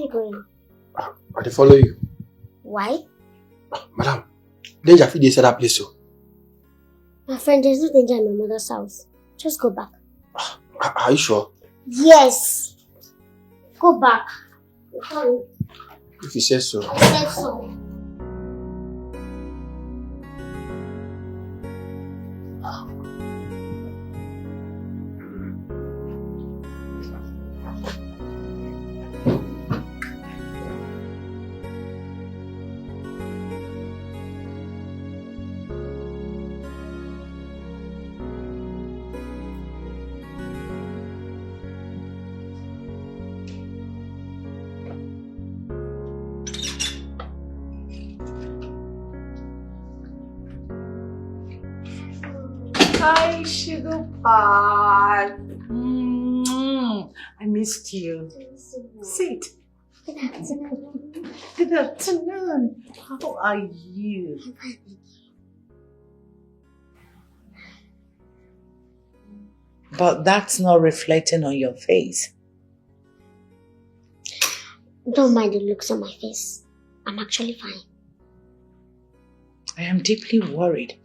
you going? I follow you. Why? Madam, danger if they set that place so. My friend, there's no danger in my mother's house. Just go back. Are you sure? Yes. Go back. If you say so. I said so. Hi, sugar pie. I missed you. Sit. Good afternoon. Good afternoon. How are you? I'm fine. But that's not reflecting on your face. Don't mind the looks on my face. I'm actually fine. I am deeply worried.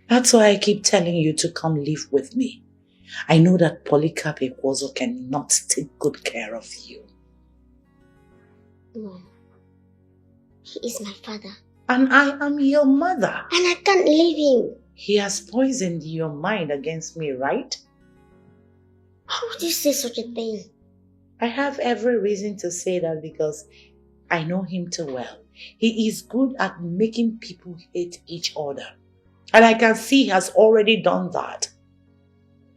That's why I keep telling you to come live with me. I know that Polycarp Ekwozo cannot take good care of you. Mom, he is my father. And I am your mother. And I can't leave him. He has poisoned your mind against me, right? How would you say such a thing? I have every reason to say that because I know him too well. He is good at making people hate each other. And I can see he has already done that.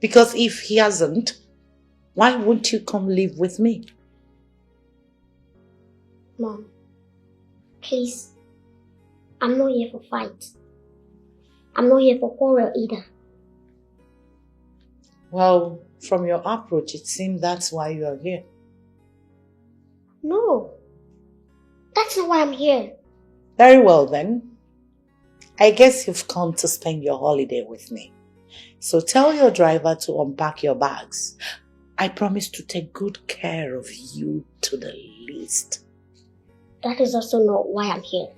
Because if he hasn't, why won't you come live with me? Mom, please. I'm not here for fight. I'm not here for quarrel either. Well, from your approach, it seems that's why you are here. No. That's not why I'm here. Very well then. I guess you've come to spend your holiday with me. So tell your driver to unpack your bags. I promise to take good care of you to the least. That is also not why I'm here.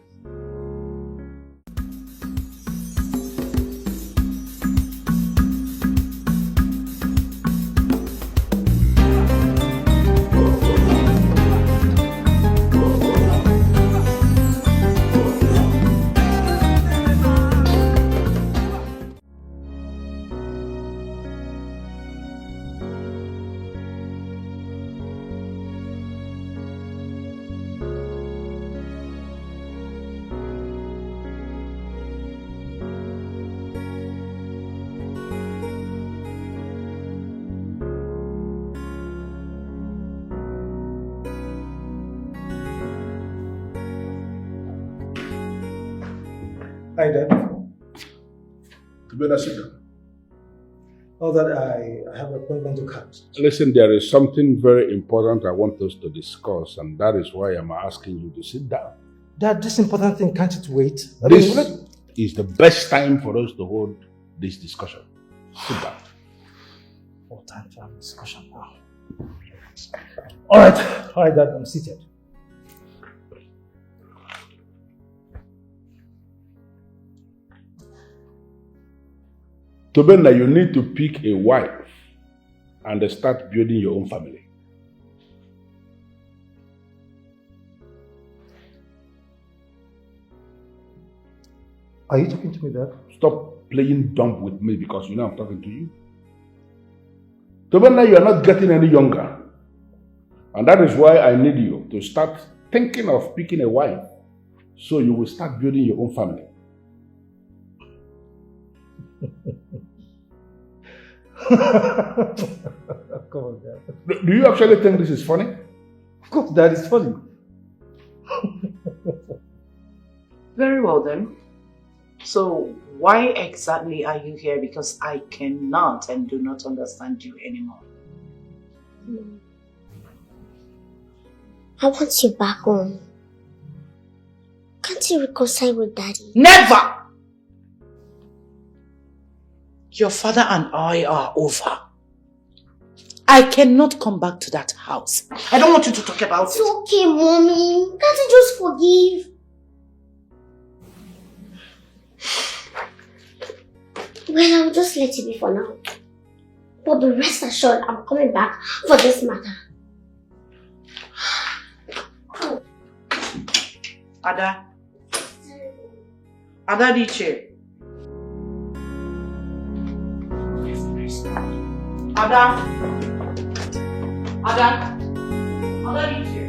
Hi, Dad. You better sit down. Now that I have an appointment to catch. Listen, there is something very important I want us to discuss, and that is why I'm asking you to sit down. Dad, this important thing can't it wait? This is the best time for us to hold this discussion. Sit down. What time to have a discussion now? All right, Dad, I'm seated. Tobenna, you need to pick a wife and start building your own family. Are you talking to me, Dad? Stop playing dumb with me because you know I'm talking to you. Tobenna, you are not getting any younger. And that is why I need you to start thinking of picking a wife so you will start building your own family. Come on, Dad. Do you actually think this is funny? Of course, Dad, it's funny. Very well then. So why exactly are you here? Because I cannot and do not understand you anymore. Mom, I want you back home. Can't you reconcile with Daddy? Never! Your father and I are over. I cannot come back to that house. I don't want you to talk about It's okay, Mommy. Can't you just forgive? Well, I'll just let it be for now. But be rest assured, I'm coming back for this matter. Ada. Ada Diche. Ada. Ada. Ada Diche.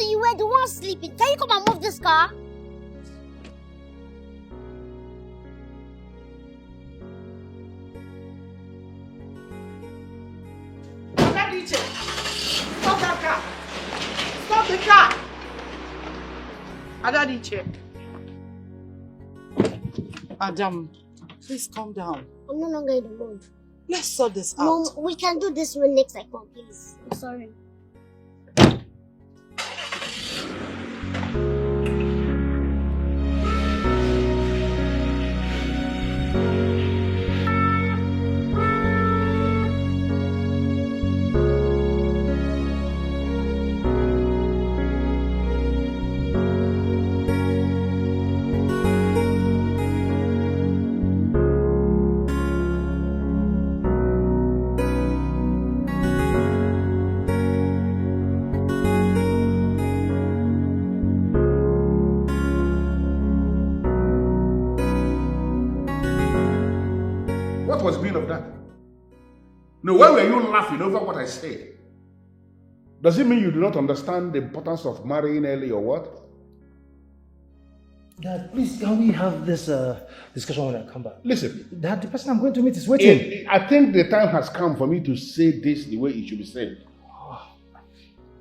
You were the one sleeping. Can you come and move this car? Stop that car! Stop the car! Ada Diche. Adam, please calm down. I'm no longer in the mood. Let's sort this out. Mom, we can do this when next I come, please. I'm sorry. What was the meaning of that? No, why were you laughing over what I said? Does it mean you do not understand the importance of marrying early or what? Dad, please, can we have this discussion when I come back? Listen. Dad, the person I'm going to meet is waiting. I think the time has come for me to say this the way it should be said.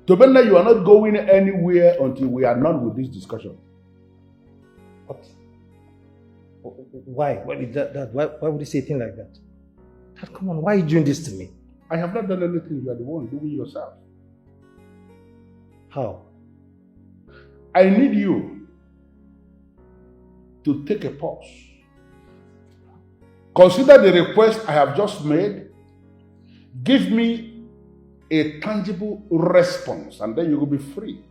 Tobenda, you are not going anywhere until we are done with this discussion. What? Why? Dad, why would you say a thing like that? Dad, come on, why are you doing this to me? I have not done anything. You are the one doing yourself. How? I need you to take a pause. Consider the request I have just made. Give me a tangible response, and then you will be free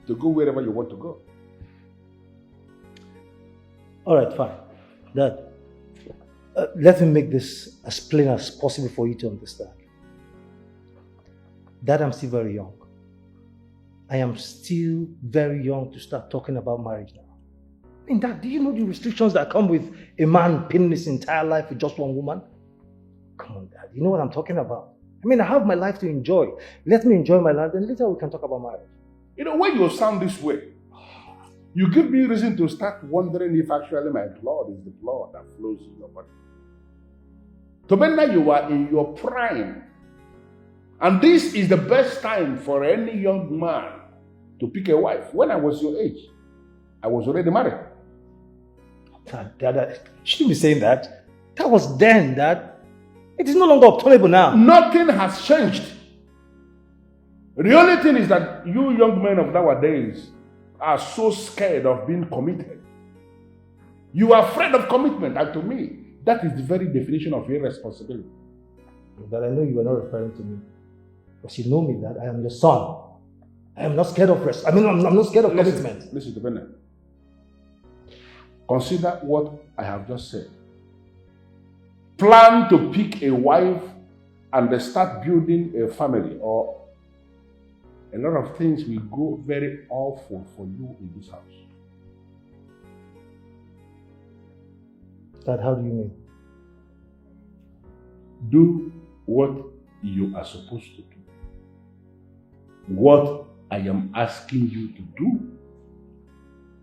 to go wherever you want to go. All right, fine. Dad, let me make this as plain as possible for you to understand. Dad, I'm still very young. I am still very young to start talking about marriage now. I mean, Dad, do you know the restrictions that come with a man pinning his entire life with just one woman? Come on, Dad, you know what I'm talking about. I mean, I have my life to enjoy. Let me enjoy my life, and later we can talk about marriage. You know, when you sound this way, you give me reason to start wondering if actually my blood is the blood that flows in your body. Tobenda, you are in your prime. And this is the best time for any young man to pick a wife. When I was your age, I was already married. Dad, you shouldn't be saying that. That was then, Dad. It is no longer obtainable now. Nothing has changed. The only thing is that you young men of nowadays are so scared of being committed. You are afraid of commitment, and to me, that is the very definition of irresponsibility. But I know you are not referring to me. Because you know me, that I am your son. I am not scared of rest. I'm not scared of commitment. Listen to Bennett. Consider what I have just said. Plan to pick a wife and start building a family, or a lot of things will go very awful for you in this house. Dad, how do you mean? Do what you are supposed to do. What I am asking you to do.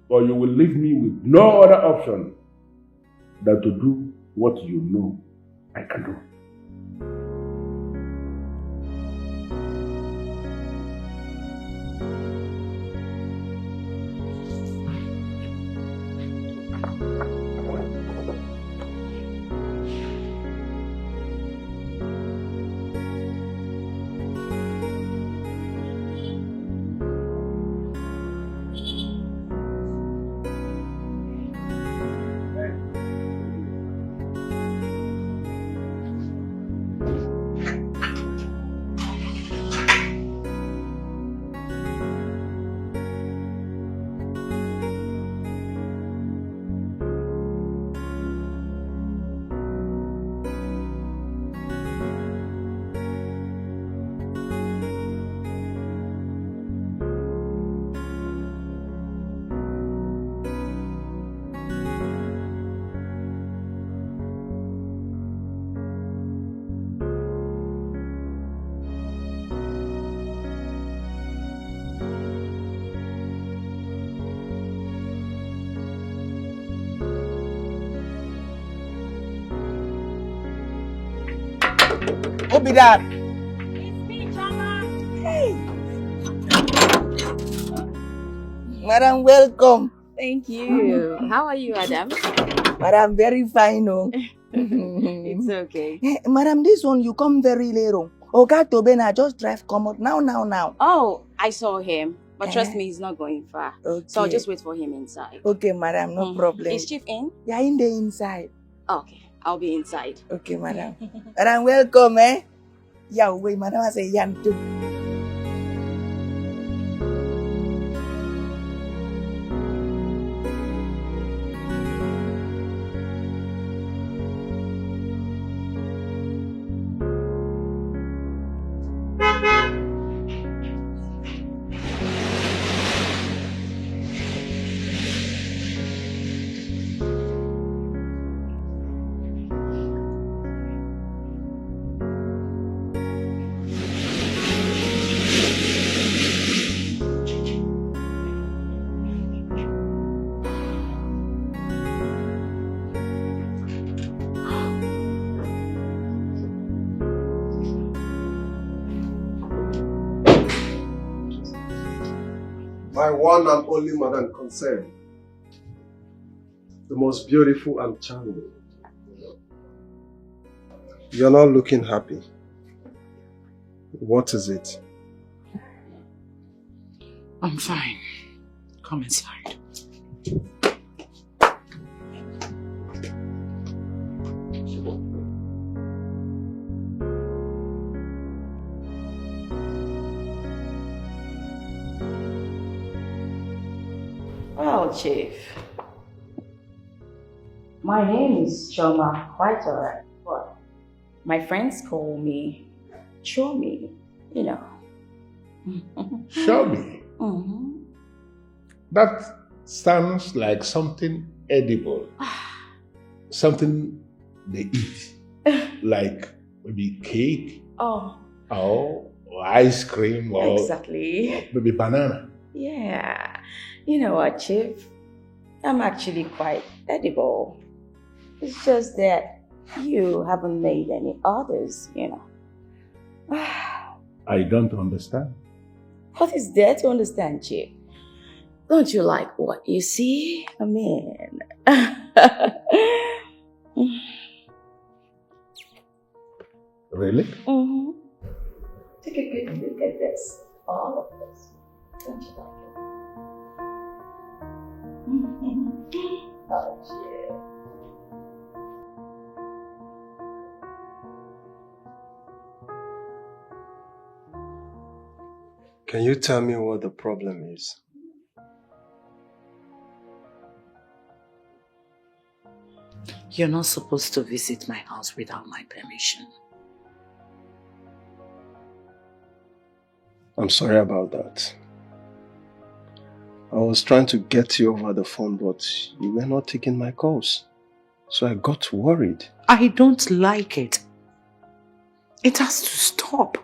Or you will leave me with no other option than to do what you know I can do. Who be that? It's me, Chama. Hey. Madam, welcome. Thank you. How are you, Adam? Madam, very fine. Oh. It's okay. Hey, Madam, this one you come very late. Oga Tobena just drive come out now. Oh, I saw him. But trust me, he's not going far. Okay. So I'll just wait for him inside. Okay, madam, no problem. Is Chief in? Yeah, in the inside. Okay, I'll be inside. Okay, madam. Madam, welcome, eh? Yeah, wait, madam, I say yan too. My one and only madam concerned. The most beautiful and charming. You're not looking happy. What is it? I'm fine. Come inside. Well, Chief. My name is Choma, quite alright. But my friends call me Chomi, you know. Show me. That sounds like something edible. Something they eat. Like maybe cake. Oh. Or ice cream. Or Exactly. maybe banana. Yeah. You know what, Chief? I'm actually quite edible. It's just that you haven't made any others, you know. I don't understand. What is there to understand, Chief? Don't you like what you see? I mean... Really? Take a good look at this. All of this. Don't you like it? Oh, Chief. Can you tell me what the problem is? You're not supposed to visit my house without my permission. I'm sorry about that. I was trying to get you over the phone, but you were not taking my calls. So I got worried. I don't like it. It has to stop.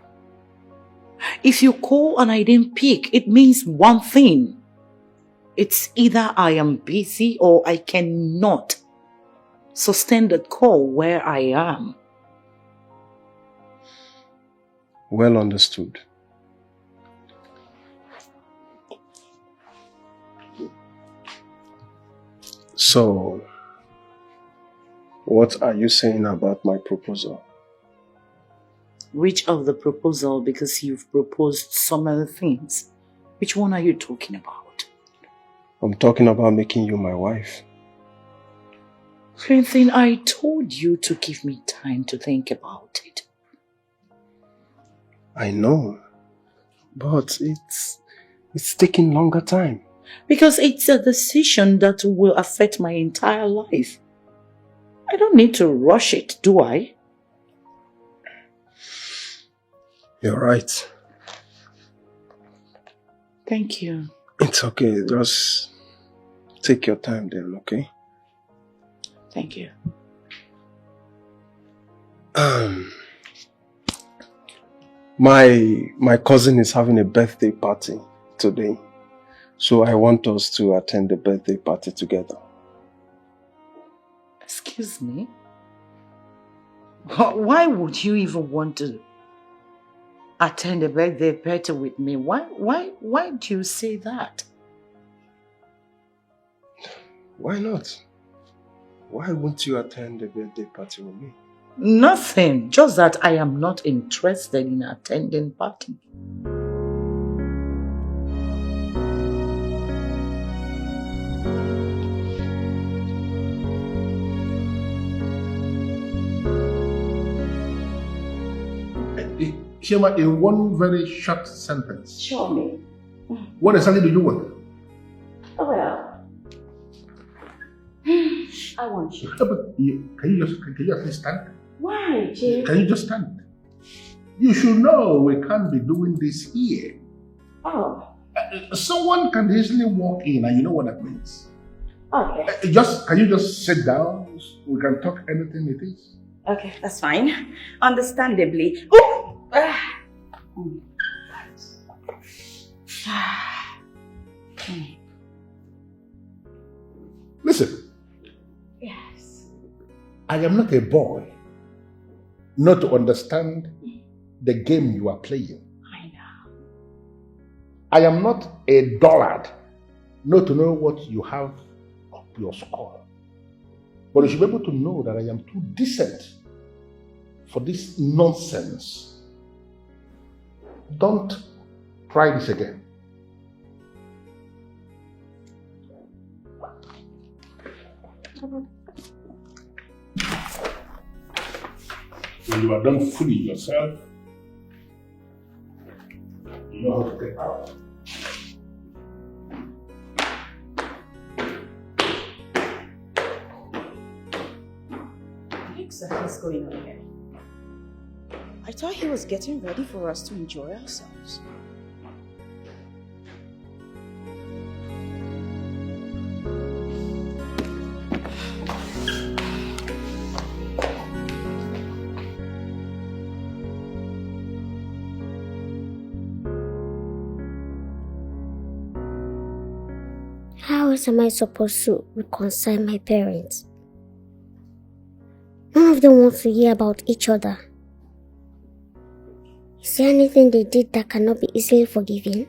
If you call and I didn't pick, it means one thing. It's either I am busy or I cannot sustain the call where I am. Well understood. So, what are you saying about my proposal? Which of the proposal? Because you've proposed some other things. Which one are you talking about? I'm talking about making you my wife. Clinton, I told you to give me time to think about it. I know, but it's taking longer time. Because it's a decision that will affect my entire life. I don't need to rush it, do I? You're right. Thank you. It's okay, just take your time then, okay? Thank you. My cousin is having a birthday party today. So I want us to attend the birthday party together. Excuse me? Why would you even want to attend a birthday party with me. Why do you say that? Why not? Why won't you attend a birthday party with me? Nothing. Just that I am not interested in attending party. Shema, in one very short sentence. Show me. What exactly do you want? Oh, well. I want you. Can you just stand? Why, Jay? Can you just stand? You should know we can't be doing this here. Oh. Someone can easily walk in, and you know what that means. Okay. Can you just sit down? We can talk anything it is. Okay, that's fine. Understandably. Oh! Listen. Yes. I am not a boy not to understand the game you are playing. I know. I am not a dullard not to know what you have up your skull. But you should be able to know that I am too decent for this nonsense. Don't try this again. When you are done fooling yourself, you know how to get out. What exactly is going on here? I thought he was getting ready for us to enjoy ourselves. How else am I supposed to reconcile my parents? None of them wants to hear about each other. Is there anything they did that cannot be easily forgiven?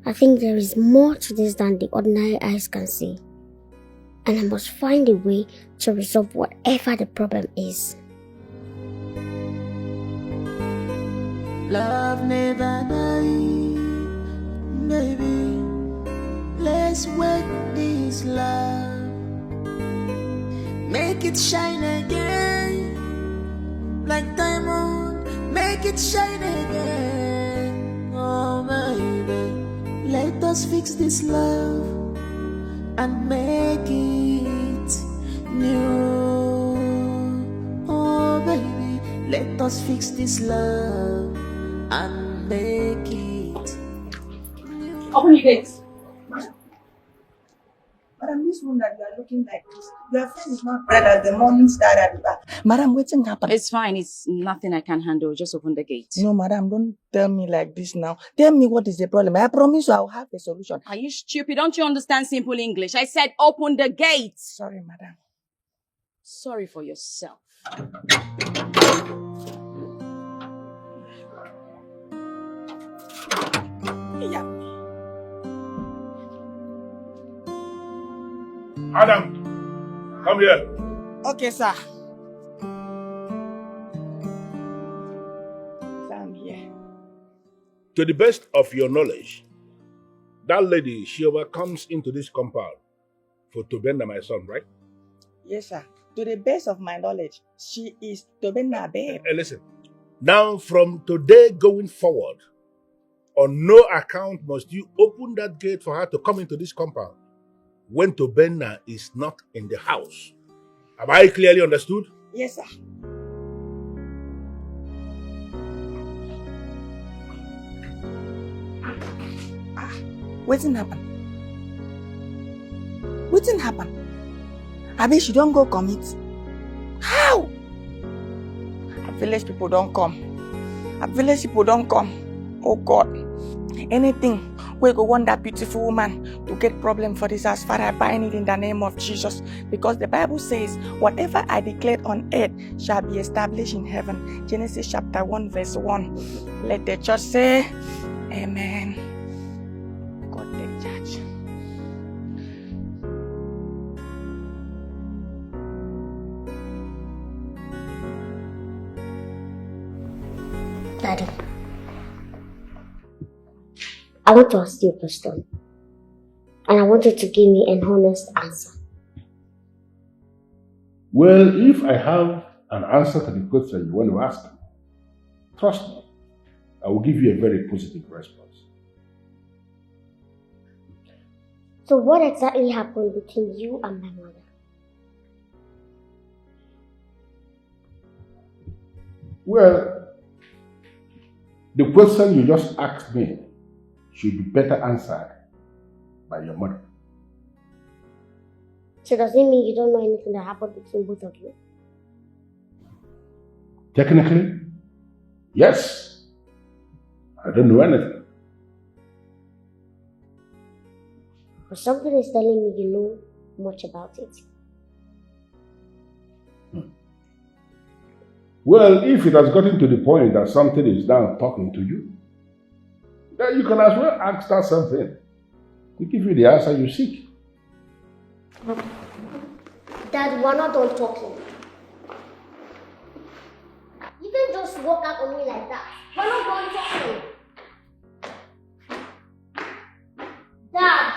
I think there is more to this than the ordinary eyes can see. And I must find a way to resolve whatever the problem is. Love never dies, baby. Let's work this love. Make it shine again. Like diamond, make it shine again. Oh baby, let us fix this love and make it new. Oh baby, let us fix this love and make it new. Open your gates. Madam, this one that you are looking like this, your face is not bright as the morning star at the back. Madam, what's happened? It's fine. It's nothing I can handle. Just open the gate. No, madam, don't tell me like this now. Tell me what is the problem. I promise you I'll have a solution. Are you stupid? Don't you understand simple English? I said open the gate. Sorry, madam. Sorry for yourself. Yeah. Adam, come here. Okay, sir. I'm here. To the best of your knowledge, that lady, she comes into this compound for Tobenna, my son, right? Yes, sir. To the best of my knowledge, she is Tobenna, babe. Listen, now from today going forward, on no account must you open that gate for her to come into this compound when Tobenna is not in the house. Have I clearly understood? Yes, sir. What's happened? What's happened? Abi, she don't go commit. How? Village people don't come. Village people don't come. Oh God. Anything We go want that beautiful woman to get problem for this house. Father, I bind it in the name of Jesus. Because the Bible says, whatever I declare on earth shall be established in heaven. Genesis chapter 1 verse 1. Let the church say, Amen. God the judge. Daddy, I want to ask you a question. And I want you to give me an honest answer. Well, if I have an answer to the question you want to ask me, trust me, I will give you a very positive response. So what exactly happened between you and my mother? Well, the question you just asked me should be better answered by your mother. So does it mean you don't know anything that happened between both of you? Technically, yes. I don't know anything. But something is telling me you know much about it. Well, if it has gotten to the point that something is now talking to you, then you can as well ask that something to give you the answer you seek. Dad, we're not done talking. You can just walk out on me like that. We're not done talking. Dad!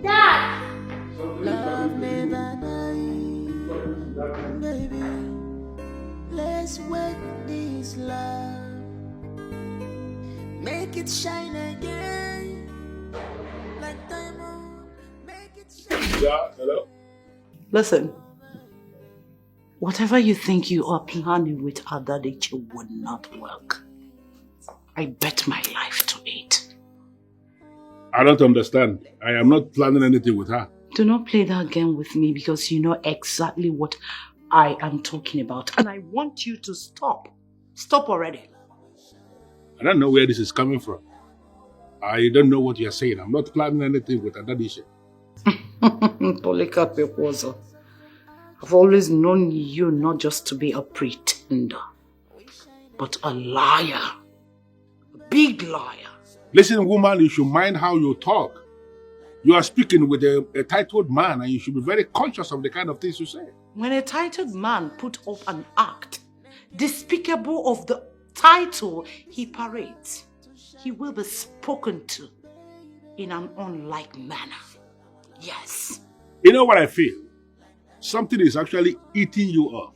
Dad! Love never dies, baby. Let's wake this love, make it shine again, like diamond, make it shine. Yeah, hello? Listen, whatever you think you are planning with Adadeche would not work. I bet my life to it. I don't understand. I am not planning anything with her. Do not play that game with me because you know exactly what I am talking about. And I want you to stop. Stop already. I don't know where this is coming from. I don't know what you're saying. I'm not planning anything with Adadeche. Polycarp Ekwozo, I've always known you not just to be a pretender, but a liar. A big liar. Listen, woman, you should mind how you talk. You are speaking with a titled man and you should be very conscious of the kind of things you say. When a titled man put up an act despicable of the title he parades, he will be spoken to in an unlike manner. Yes. You know what I feel? Something is actually eating you up.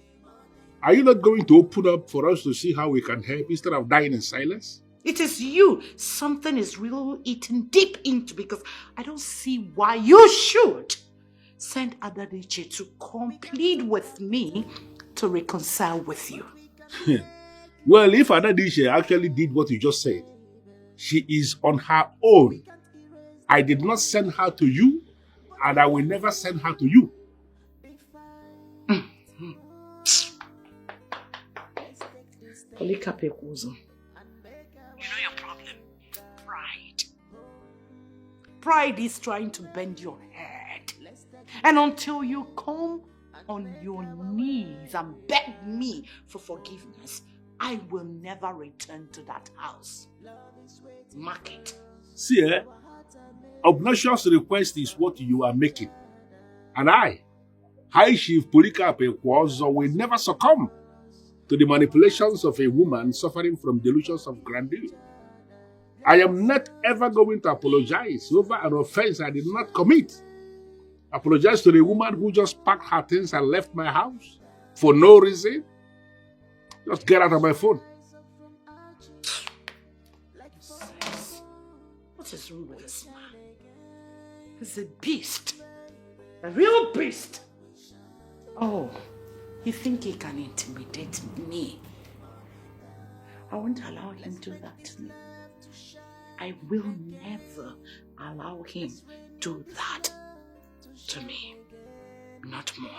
Are you not going to open up for us to see how we can help instead of dying in silence? It is you something is really eating deep into because I don't see why you should send Adadeche to come plead with me to reconcile with you. Well, if Adadeche actually did what you just said, she is on her own. I did not send her to you, and I will never send her to you. Polycarp Ekwozo, you know your problem? Pride. Pride is trying to bend your head. And until you come on your knees and beg me for forgiveness, I will never return to that house. Mark it. See, obnoxious request is what you are making. And I, High Chief Polycarp Ekwozo, will never succumb to the manipulations of a woman suffering from delusions of grandeur. I am not ever going to apologize over an offense I did not commit. Apologize to the woman who just packed her things and left my house for no reason. Just get out of my phone. What is wrong with this man? He's a beast. A real beast. Oh, you think he can intimidate me? I won't allow him to do that to me. I will never allow him to do that to me. Not more.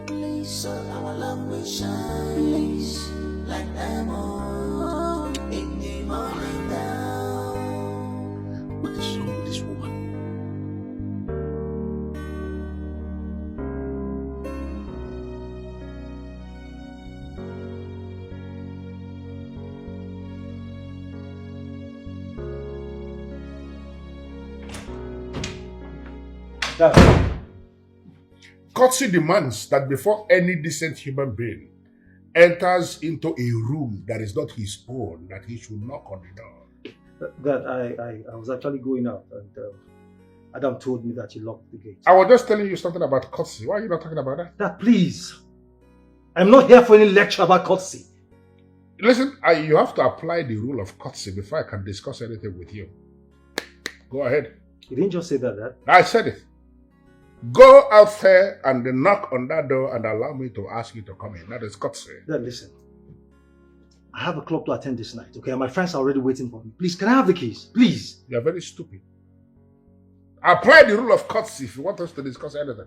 Please, so our love will shine like diamond in the morning. Courtesy demands that before any decent human being enters into a room that is not his own, that he should knock on the door. That I was actually going out and Adam told me that you locked the gate. I was just telling you something about courtesy. Why are you not talking about that? Dad, please. I'm not here for any lecture about courtesy. Listen, you have to apply the rule of courtesy before I can discuss anything with you. Go ahead. You didn't just say that, Dad. I said it. Go out there and then knock on that door and allow me to ask you to come in. That is courtesy. Dad, listen. I have a club to attend this night, okay? And my friends are already waiting for me. Please, can I have the keys? Please. You're very stupid. Apply the rule of courtesy if you want us to discuss anything.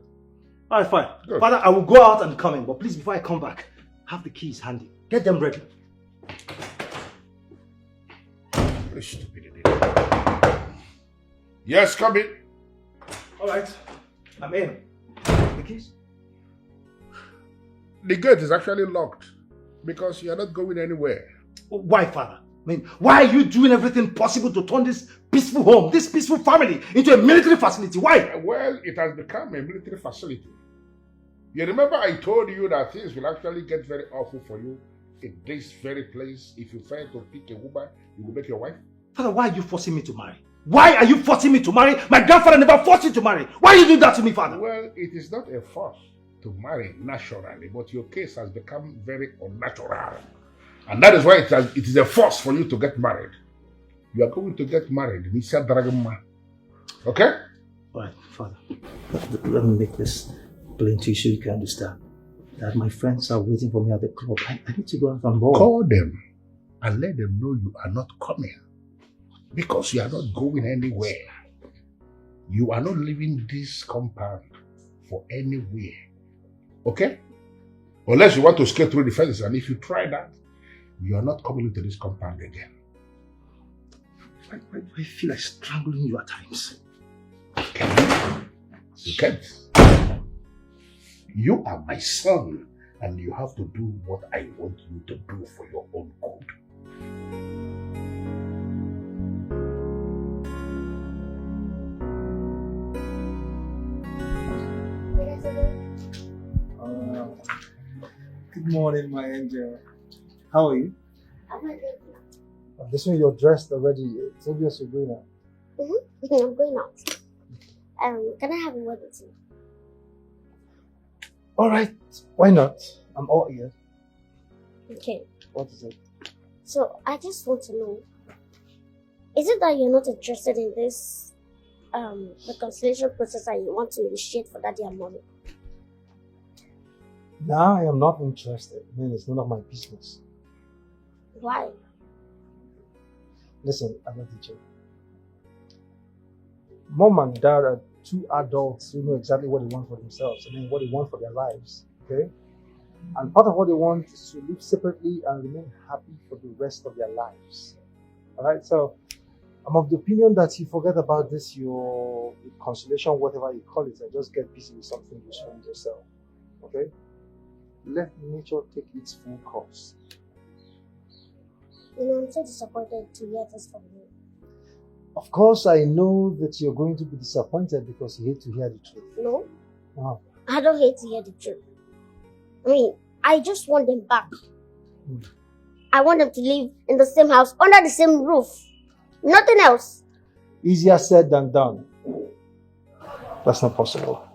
All right, fine. Good. Father, I will go out and come in, but please, before I come back, have the keys handy. Get them ready. Very stupid. Yes, come in. All right. I'm in. The keys? The gate is actually locked because you are not going anywhere. Why, Father? I mean, why are you doing everything possible to turn this peaceful home, this peaceful family, into a military facility? Why? Well, it has become a military facility. You remember I told you that things will actually get very awful for you in this very place. If you fail to pick a woman, you will make your wife. Father, why are you forcing me to marry? Why are you forcing me to marry? My grandfather never forced you to marry. Why you do that to me, Father? Well, it is not a force to marry naturally, but your case has become very unnatural. And that is why it is a force for you to get married. You are going to get married. Okay? All right, Father. Let me make this plain to you so you can understand. That my friends are waiting for me at the club. I need to go out and ball. Call them and let them know you are not coming. Because you are not going anywhere. You are not leaving this compound for anywhere. Okay? Unless you want to skate through the fences, and if you try that, you are not coming into this compound again. I feel like strangling you at times. Can you? You can't. You are my son, and you have to do what I want you to do for your own good. Good morning, my angel. How are you? I'm not leaving. This one you're dressed already. It's obvious you're going out. I'm going out. Can I have a word with you? All right. Why not? I'm all ears. Okay. What is it? So I just want to know, is it that you're not interested in this reconciliation process and you want to initiate for daddy and mommy? No, I am not interested. I mean, it's none of my business. Why? Listen, I'm not teaching. Mom and dad are two adults who know exactly what they want for themselves. I mean, what they want for their lives. Okay? And part of what they want is to live separately and remain happy for the rest of their lives. Alright? So, I'm of the opinion that you forget about this, your consolation, whatever you call it, and just get busy with something useful with yourself. Okay? Let nature take its full course. You know, I'm so disappointed to hear this from you. Of course, I know that you're going to be disappointed because you hate to hear the truth. No, Wow. I don't hate to hear the truth. I mean, I just want them back. I want them to live in the same house, under the same roof. Nothing else. Easier said than done. That's not possible.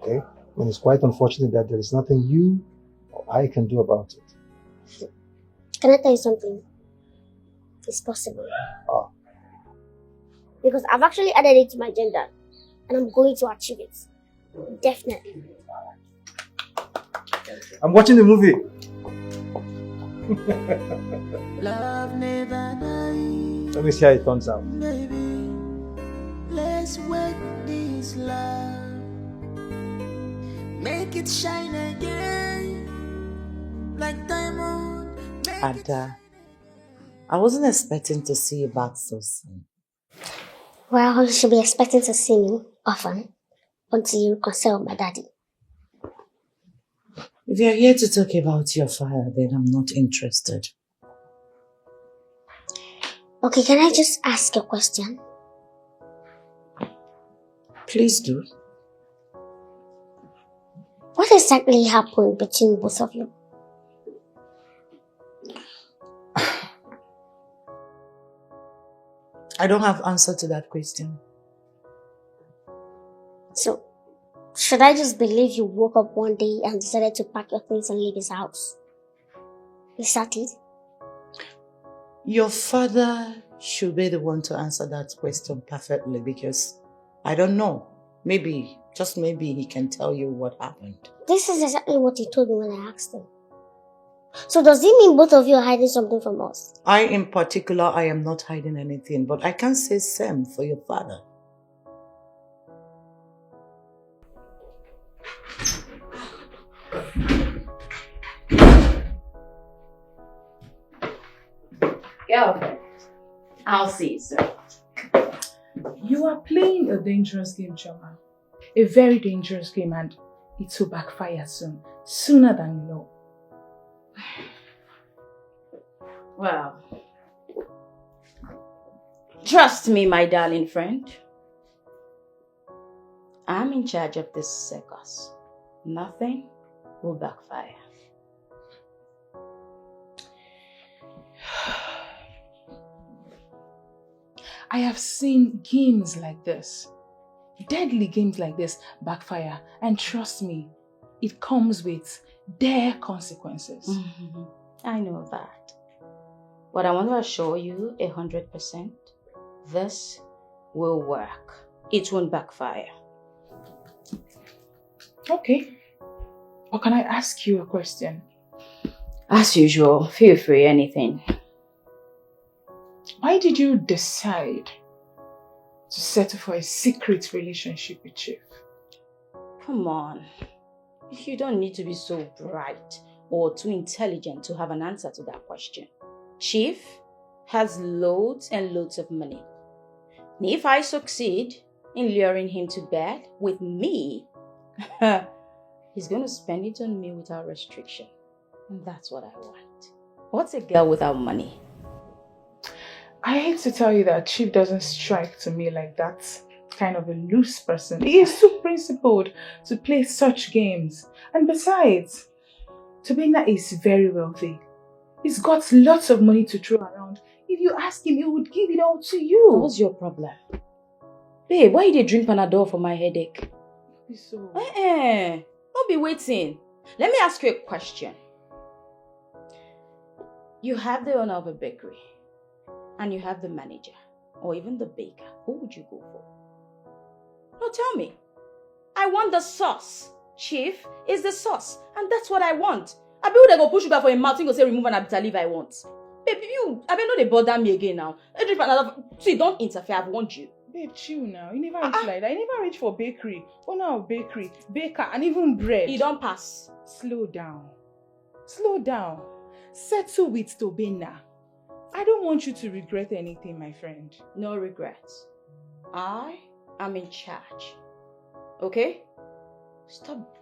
Okay? And it's quite unfortunate that there is nothing you or I can do about it. Can I tell you something? It's possible. Ah. Because I've actually added it to my agenda and I'm going to achieve it. Definitely. I'm watching the movie. Love never dies. Let me see how it turns out. Baby, let's wake this love. Make it shine again. Like diamond. And I wasn't expecting to see you back so soon. Well, you should be expecting to see me often until you reconcile with my daddy. If you're here to talk about your father, then I'm not interested. Okay, can I just ask a question? Please do. What exactly happened between both of you? I don't have answer to that question. So, should I just believe you woke up one day and decided to pack your things and leave his house? Is that it? Your father should be the one to answer that question perfectly because I don't know. Maybe, just maybe he can tell you what happened. This is exactly what he told me when I asked him. So does it mean both of you are hiding something from us? I in particular, I am not hiding anything, but I can't say same for your father. Girlfriend, I'll see you soon. You are playing a dangerous game, Choma. A very dangerous game, and it will backfire soon. Sooner than you know. Well, trust me, my darling friend. I'm in charge of this circus. Nothing will backfire. I have seen games like this, deadly games like this backfire, and trust me, it comes with dire consequences. Mm-hmm. I know that. But I want to assure you 100%, this will work. It won't backfire. Okay. Or can I ask you a question? As usual, feel free, anything. Why did you decide to settle for a secret relationship with Chief? Come on. You don't need to be so bright or too intelligent to have an answer to that question. Chief has loads and loads of money. And if I succeed in luring him to bed with me, he's going to spend it on me without restriction. And that's what I want. What's a girl without money? I hate to tell you that Chief doesn't strike to me like that kind of a loose person. He is too principled to play such games. And besides, Tobina is very wealthy. He's got lots of money to throw around. If you ask him, he would give it all to you. What's your problem? Babe, why you dey drink Panadol for my headache? So... Don't be waiting. Let me ask you a question. You have the owner of a bakery. And you have the manager, or even the baker. Who would you go for? No, tell me. I want the sauce. Chief is the sauce, and that's what I want. I be they go push sugar for a mouth and go say remove an bitter leaf I want. Baby, I be no they bother me again now. See, don't interfere. I've warned you. Babe, chill now. You never reach like that. You never reach for bakery, owner of bakery, baker, and even bread. You don't pass. Slow down. Slow down. Settle with Tobina. I don't want you to regret anything, my friend. No regrets. I am in charge. Okay? Stop.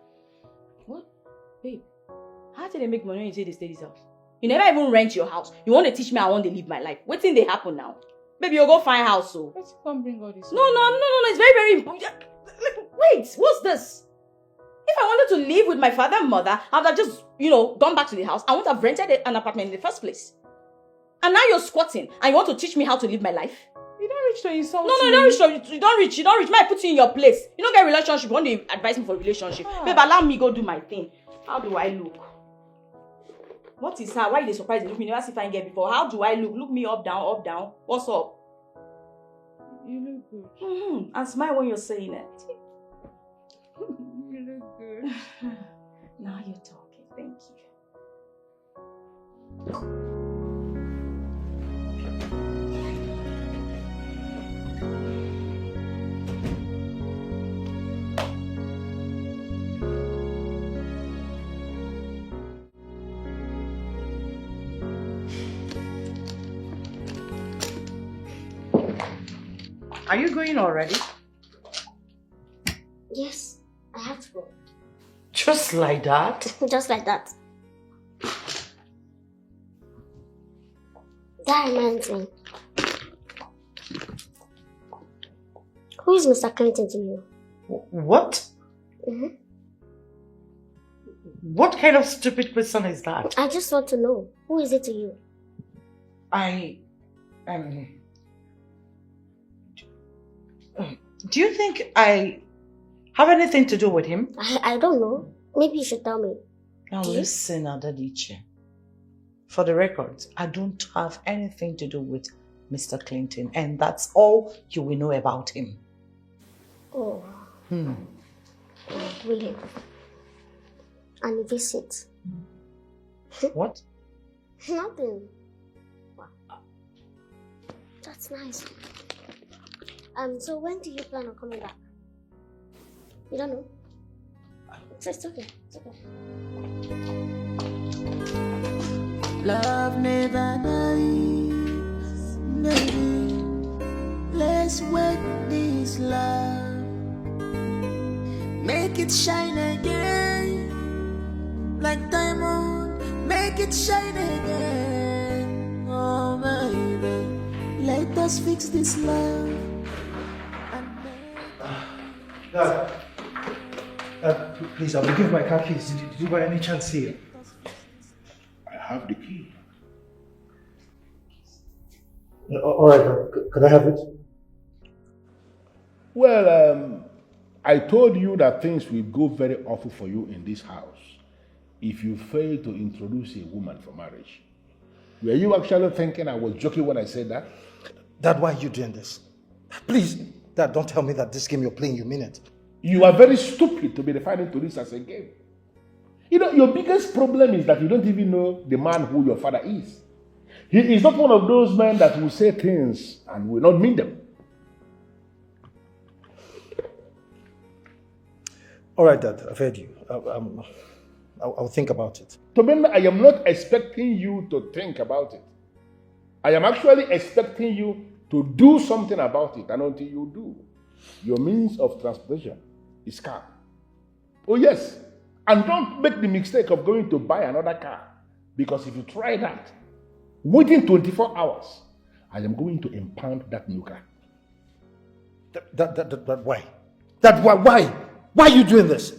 What? Babe, how did they make money when you say they stay this house? You never even rent your house. You want to teach me I want to live my life. What thing they happen now? Baby, you'll go find house, so. Let's come bring all this. No. It's very, very important. Wait, what's this? If I wanted to live with my father and mother, I would have just, gone back to the house. I wouldn't have rented an apartment in the first place. And now you're squatting and you want to teach me how to live my life? You don't reach to insult me. No, you don't reach. You don't reach. Might put you in your place. You don't get a relationship. You want to advise me for a relationship. Babe, allow me go do my thing. How do I look? What is that? Why are they surprised? Look me. Never see if I can get before. How do I look? Look me up, down. What's up? You look good. And smile when you're saying it. You look good. Now you're talking. Thank you. Are you going already? Yes, I have to go. Just like that? Just like that. That reminds me. Who is Mr. Clinton to you? What? Mm-hmm. What kind of stupid question is that? I just want to know. Who is it to you? Do you think I have anything to do with him? I don't know. Maybe you should tell me. Now listen, Adadiche. For the record, I don't have anything to do with Mr. Clinton, and that's all you will know about him. Oh. Oh, really? And visit? What? Nothing. Wow. That's nice. So when do you plan on coming back? You don't know? It's okay. It's okay. Love never dies, baby. Let's work this love, make it shine again, like diamond. Make it shine again, oh baby. Let us fix this love. Dad, please, I will give my car keys. Did you by any chance see it? I have the key. All right, could I have it? Well, I told you that things will go very awful for you in this house if you fail to introduce a woman for marriage. Were you actually thinking I was joking when I said that? Dad, why are you doing this? Please, Dad, don't tell me that this game you're playing, you mean it. You are very stupid to be referring to this as a game. You know, your biggest problem is that you don't even know the man who your father is. He is not one of those men that will say things and will not mean them. All right, Dad, I've heard you. I'll think about it. Tobenna, I am not expecting you to think about it. I am actually expecting you to do something about it, and until you do, your means of transportation is car. Oh yes, and don't make the mistake of going to buy another car, because if you try that, within 24 hours, I am going to impound that new car. Why? Dad, why? Why are you doing this?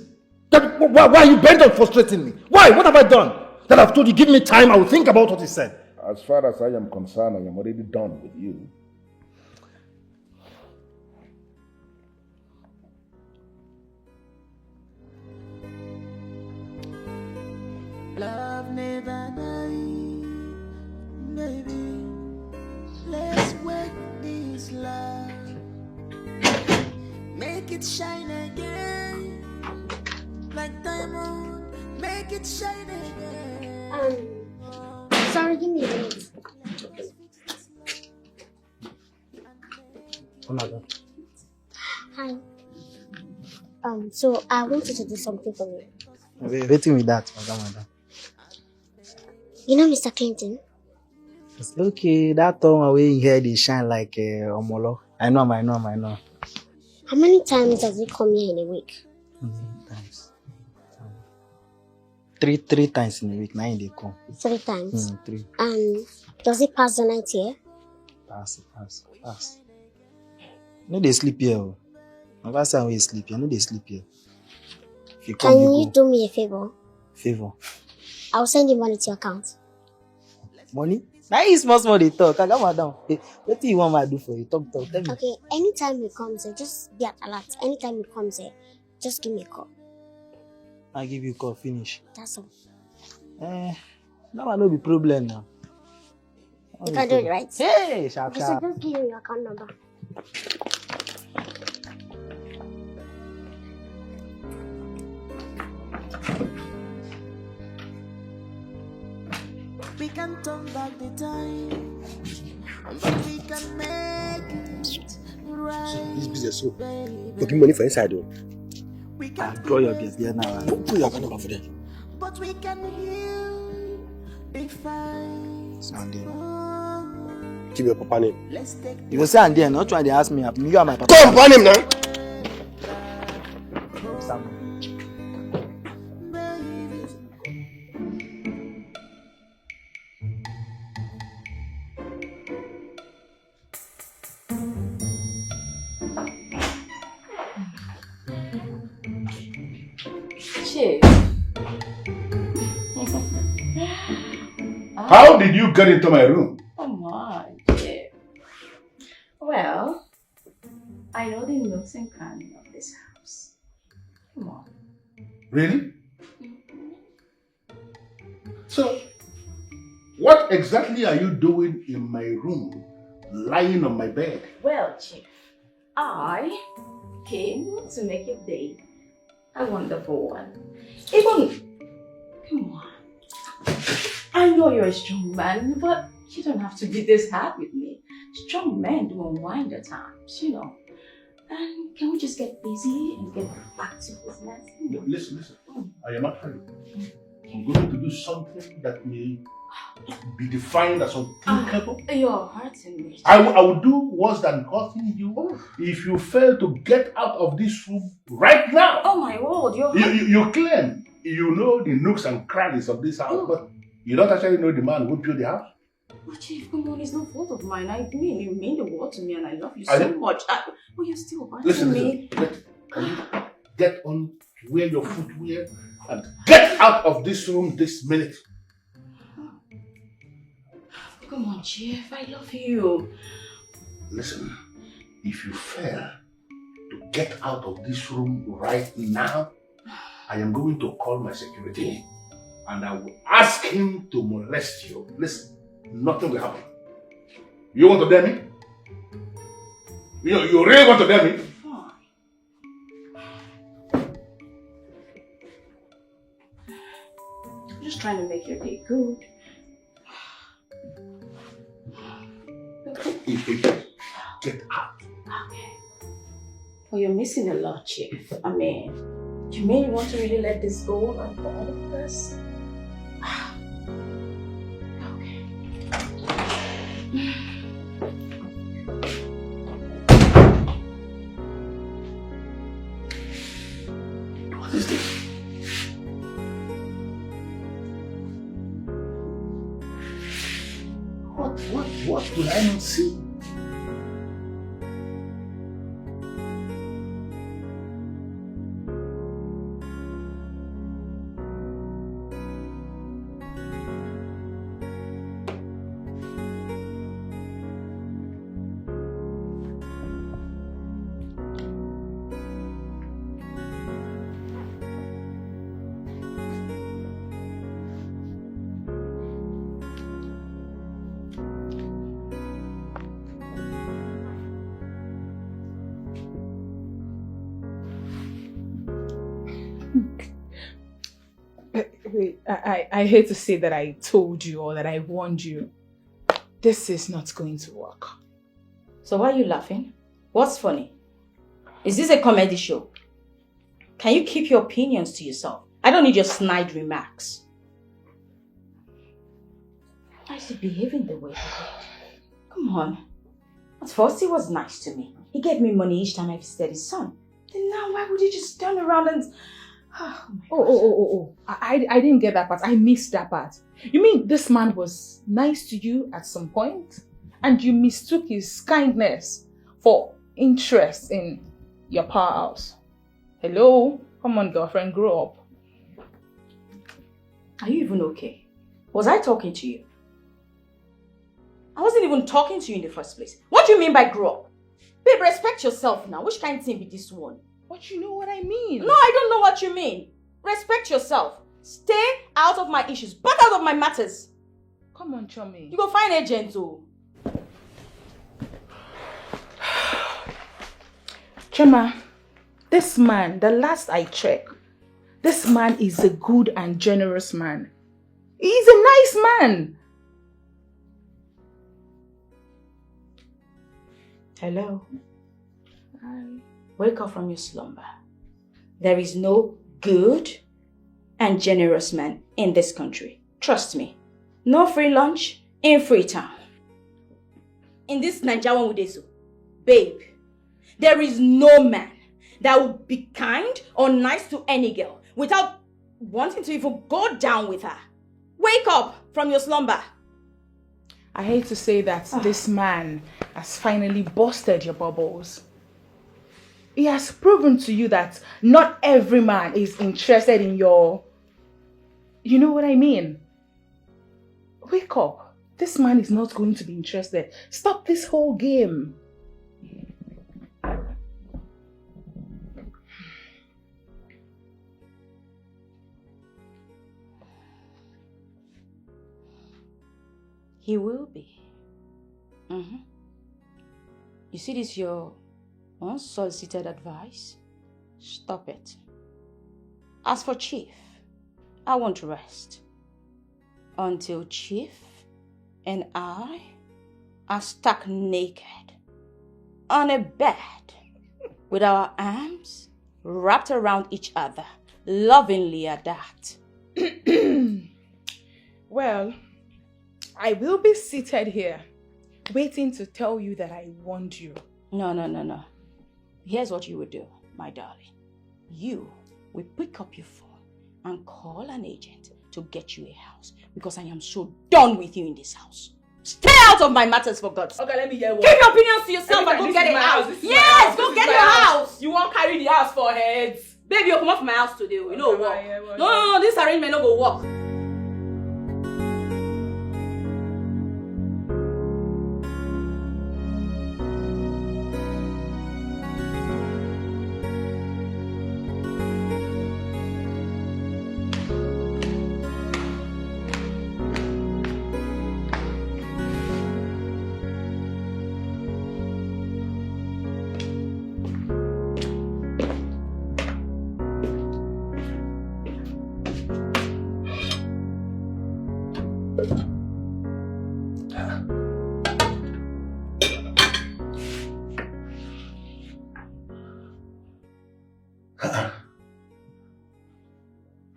Dad, why are you bent on frustrating me? Why? What have I done? That I've told you, give me time, I will think about what he said. As far as I am concerned, I am already done with you. Love never dies, baby. Let's work this love, make it shine again, like diamond. Make it shine again. Sorry, give me a minute. Hi. So I want you to do something for me. Waiting with that, madam. You know Mr. Clinton? It's okay, that time away here they shine like Omolo. I know him. How many times does he come here in a week? Times. Three times in a week, 9 they come. 3 times? 3. And does he pass the night here? Pass. No, they sleep here. Never say we sleep here. No, they sleep here. If you come, Can you do me a favor? Favor. I'll send you money to your account. Money? Now you small they talk. I got madam. What do you want me to do for you? Talk. Tell me. Okay, anytime he comes here, just be at alert. Anytime he comes here, just give me a call. I give you a call, finish. That's all. Now I know the problem now. You can do it, right? Hey, sharp. So just give me your account number. We can turn back the time, but we can make it right. This business, so looking money for inside though. I'll draw your beer now. Put your account number for them. But we can heal defiance. Give your papa name. Let's take You will say and then not trying to ask me. You are my papa. Come, papa name now. Chief, How did you get into my room? Come on, Jeff. Well, I know the nooks and crannies of this house. Come on. Really? So, what exactly are you doing in my room, lying on my bed? Well, Chief, I came to make your day a wonderful one. Come on. I know you're a strong man, but you don't have to be this hard with me. Strong men do unwind at times, you know. And can we just get busy and get back to business? Listen. I am not hurried. I'm going to do something that may be defined as unthinkable. You're hurting me. I will do worse than hurting you if you fail to get out of this room right now. Oh my word, You claim you know the nooks and crannies of this house, but you don't actually know the man who built the house. But Chief, come on, it's no fault of mine. You mean the world to me and I love you so much. But you're still hurting me. Can you get on, wear your footwear, and get out of this room this minute? Come on, Chief, I love you. Listen, if you fail to get out of this room right now, I am going to call my security and I will ask him to molest you. Listen, nothing will happen. You want to dare me? You really want to dare me? Fine. I'm just trying to make your day good. Get out. Okay. Well, you're missing a lot, Chief. I mean, you may want to really let this go and for all of us. Okay. What is this? What will I not see? Wait, I hate to say that I told you or that I warned you. This is not going to work. So why are you laughing? What's funny? Is this a comedy show? Can you keep your opinions to yourself? I don't need your snide remarks. Why is he behaving the way he did? Come on. At first he was nice to me. He gave me money each time I visited his son. Then now why would he just turn around and... I didn't get that part. I missed that part. You mean this man was nice to you at some point and you mistook his kindness for interest in your powerhouse? Hello? Come on, girlfriend, grow up. Are you even okay? Was I talking to you? I wasn't even talking to you in the first place. What do you mean by grow up? Babe, respect yourself now. Which kind of thing be this one? But you know what I mean. No, I don't know what you mean. Respect yourself. Stay out of my issues. Back out of my matters. Come on, Chummy. You go find a gentle. Chama, this man, the last I checked, this man is a good and generous man. He's a nice man. Hello. Hi. Wake up from your slumber. There is no good and generous man in this country. Trust me. No free lunch in Freetown. In this Nigerian Nollywood, babe, there is no man that would be kind or nice to any girl without wanting to even go down with her. Wake up from your slumber. I hate to say that this man has finally busted your bubbles. He has proven to you that not every man is interested in your... You know what I mean? wake up. This man is not going to be interested. Stop this whole game. He will be. You see this, your unsolicited advice? Stop it. As for Chief, I won't rest until Chief and I are stuck naked on a bed with our arms wrapped around each other, lovingly at that. Well, I will be seated here, waiting to tell you that I want you. No. Here's what you would do, my darling. You will pick up your phone and call an agent to get you a house, because I am so done with you in this house. Stay out of my matters, for God's sake. Okay, let me hear one. Keep your opinions to yourself and go get a house. Yes, go get your house. You won't carry the house for heads. Baby, you come off my house today. You know what? No, this arrangement no go work.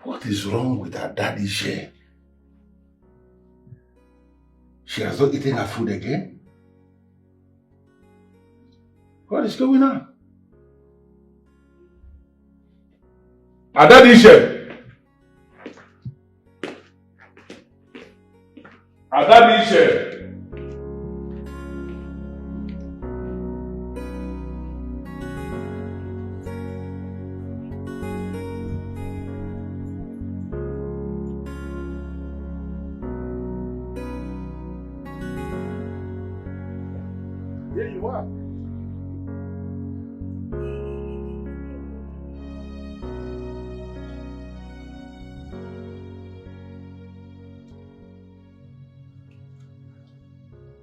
What is wrong with her daddy share? She has not eaten her food again? What is going on? Her daddy share! Her daddy share! Here you are.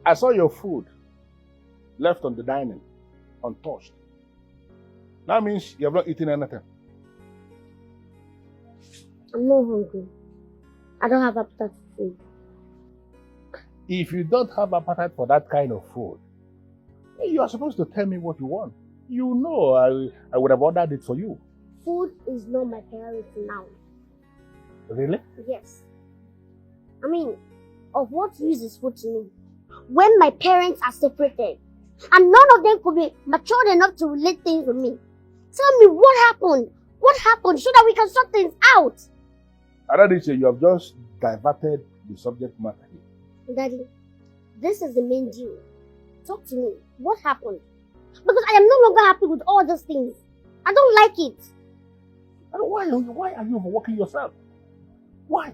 I saw your food left on the dining, untouched. That means you have not eaten anything. I'm not hungry. I don't have appetite for food. If you don't have appetite for that kind of food, you are supposed to tell me what you want. You know I would have ordered it for you. Food is not my priority now. Really? Yes. I mean, of what use is food to me when my parents are separated and none of them could be matured enough to relate things with me? Tell me what happened. What happened so that we can sort things out? Adadiche, you have just diverted the subject matter here. Daddy, this is the main deal. Talk to me. What happened? Because I am no longer happy with all these things. I don't like it. Why are you overworking yourself? Why?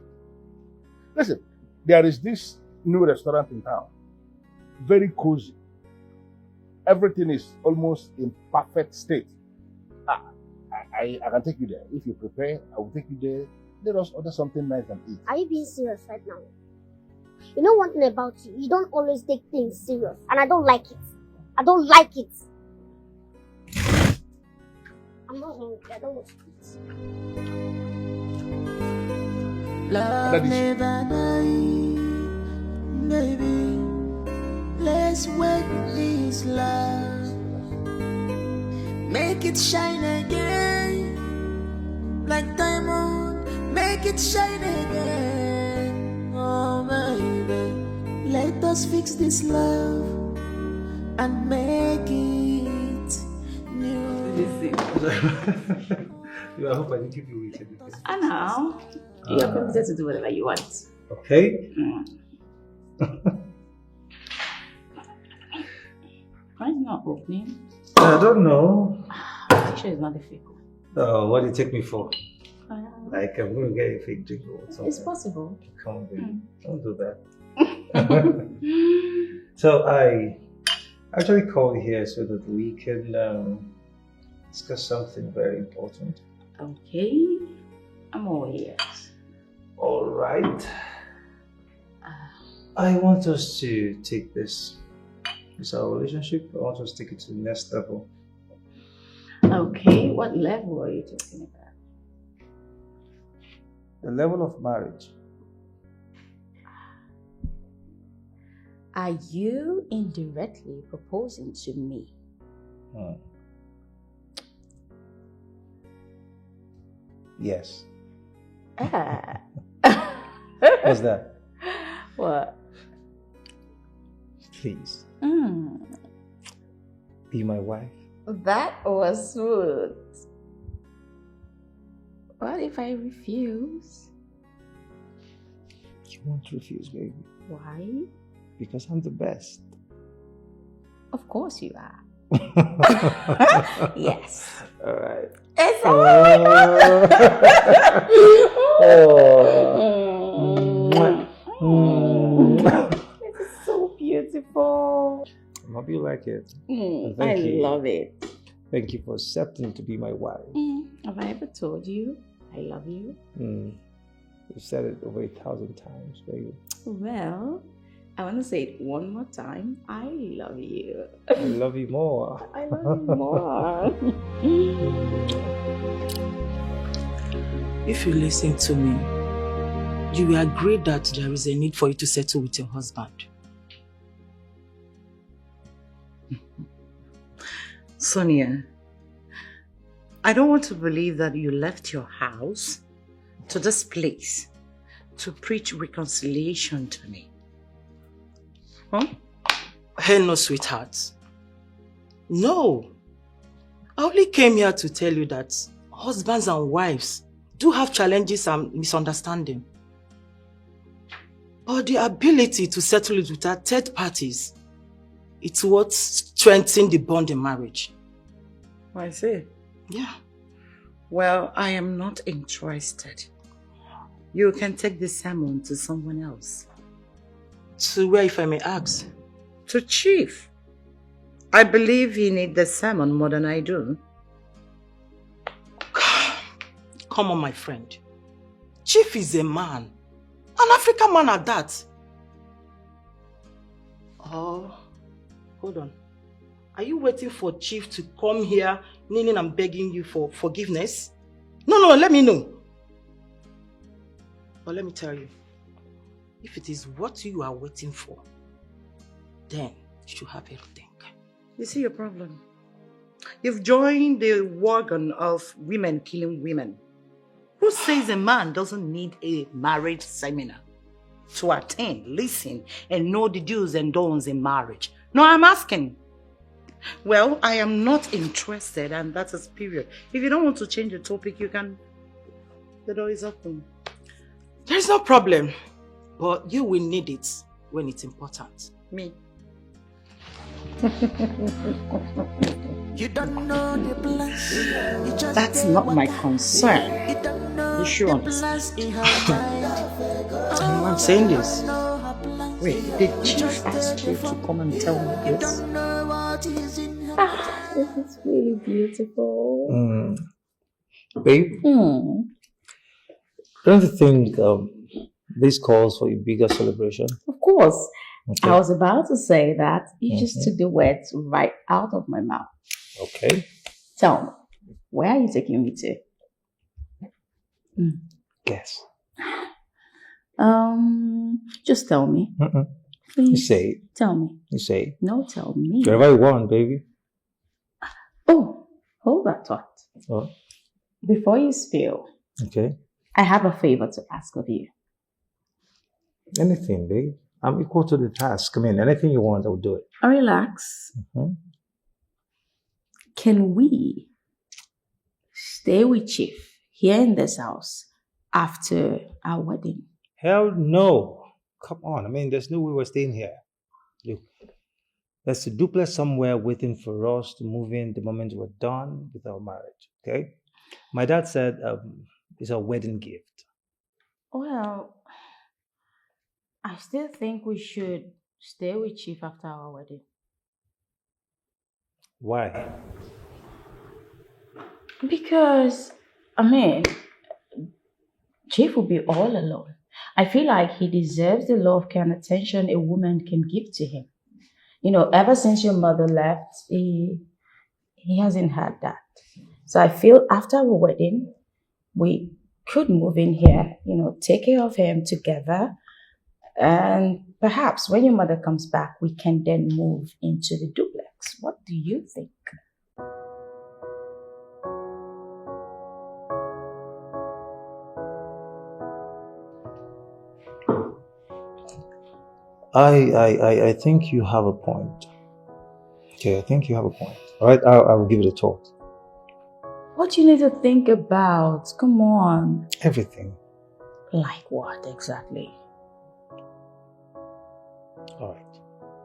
Listen, there is this new restaurant in town. Very cozy. Everything is almost in perfect state. I can take you there. If you prepare, I will take you there. Let us order something nice and eat. Are you being serious right now? You know one thing about you, you don't always take things serious. And I don't like it. I don't like it. I'm not hungry. I don't want to eat. Love never die, baby. Let's work this love. Make it shine again, like diamond. Make it shine again, oh baby. Let us fix this love and make it new. I hope I didn't keep you waiting. I know. You're permitted to do whatever you want. Okay. Why is it not opening? I don't know. I'm sure it's not a fake one. Oh, what do you take me for? Like I'm going to get a fake drink or something. It's possible. Come on, baby. Don't do that. So I actually called here so that we can discuss something very important. Okay, I'm all ears. All right. I want us to take this. It's our relationship. I want us to take it to the next level. Okay, what level are you talking about? The level of marriage. Are you indirectly proposing to me? Yes. Ah. What's that? What? Please. Be my wife. That was smooth. What if I refuse? You won't refuse, baby. Why? Because I'm the best. Of course you are. Yes. All right. It's This is so beautiful. I hope you like it. I love it. Thank you for accepting to be my wife. Have I ever told you I love you? You've said it over 1,000 times, baby. Well, I want to say it one more time. I love you. I love you more. I love you more. If you listen to me, you will agree that there is a need for you to settle with your husband. Sonia, I don't want to believe that you left your house to this place to preach reconciliation to me. Huh? Hey, no, sweetheart. No. I only came here to tell you that husbands and wives do have challenges and misunderstanding. But the ability to settle it without third parties, it's what strengthens the bond in marriage. I see. Yeah. Well, I am not interested. You can take this sermon to someone else. To where, if I may ask? To Chief. I believe he needs the sermon more than I do. Come on, my friend. Chief is a man. An African man at that. Oh, hold on. Are you waiting for Chief to come here, kneeling and begging you for forgiveness? No, let me know. But let me tell you, if it is what you are waiting for, then you should have everything. You see your problem? You've joined the wagon of women killing women. Who says a man doesn't need a marriage seminar to attend, listen, and know the do's and don'ts in marriage? No, I'm asking. Well, I am not interested, and that is period. If you don't want to change the topic, you can. The door is open. There's no problem, but you will need it when it's important. Me. You don't know the bless. That's not my concern. You should understand. I know I'm saying this. Wait, did Chief ask you to come and tell me this? This is really beautiful. Babe, don't you think this calls for a bigger celebration? Of course. Okay. I was about to say that. You just took the words right out of my mouth. Okay. Tell me, where are you taking me to? Guess. Just tell me. Please. You say it. Tell me. You say it. No, tell me. Wherever you want, baby. Oh, hold that thought. Oh, Before you spill, okay. I have a favor to ask of you. Anything, babe. I'm equal to the task. I mean, anything you want, I'll do it. Relax. Can we stay with Chief here in this house after our wedding? Hell no. Come on. I mean, there's no way we're staying here. Look, there's a duplex somewhere waiting for us to move in the moment we're done with our marriage. Okay? My dad said it's a wedding gift. Well, I still think we should stay with Chief after our wedding. Why? Because, Chief will be all alone. I feel like he deserves the love and attention a woman can give to him. Ever since your mother left, he hasn't had that. So I feel after our wedding, we could move in here, take care of him together. And perhaps when your mother comes back, we can then move into the duplex. What do you think? I think you have a point. Okay, I think you have a point. All right, I will give it a thought. What do you need to think about? Come on. Everything. Like what exactly? All right.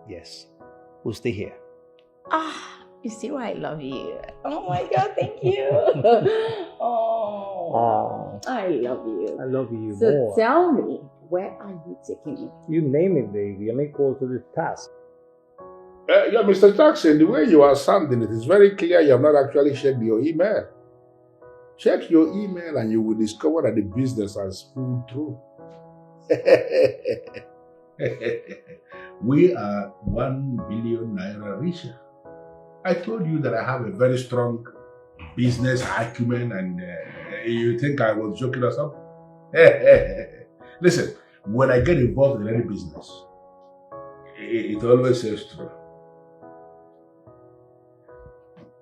Yes. We'll stay here. You see why I love you. Oh my God, thank you. Oh, I love you. I love you So more. tell me, where are you taking me? You name it, baby. I'm equal to the task. Yeah, Mr. Jackson, the way you are sounding, it is very clear you have not actually checked your email. Check your email and you will discover that the business has pulled through. We are 1 billion naira richer. I told you that I have a very strong business acumen and you think I was joking or something? Listen, when I get involved in any business, it always says true.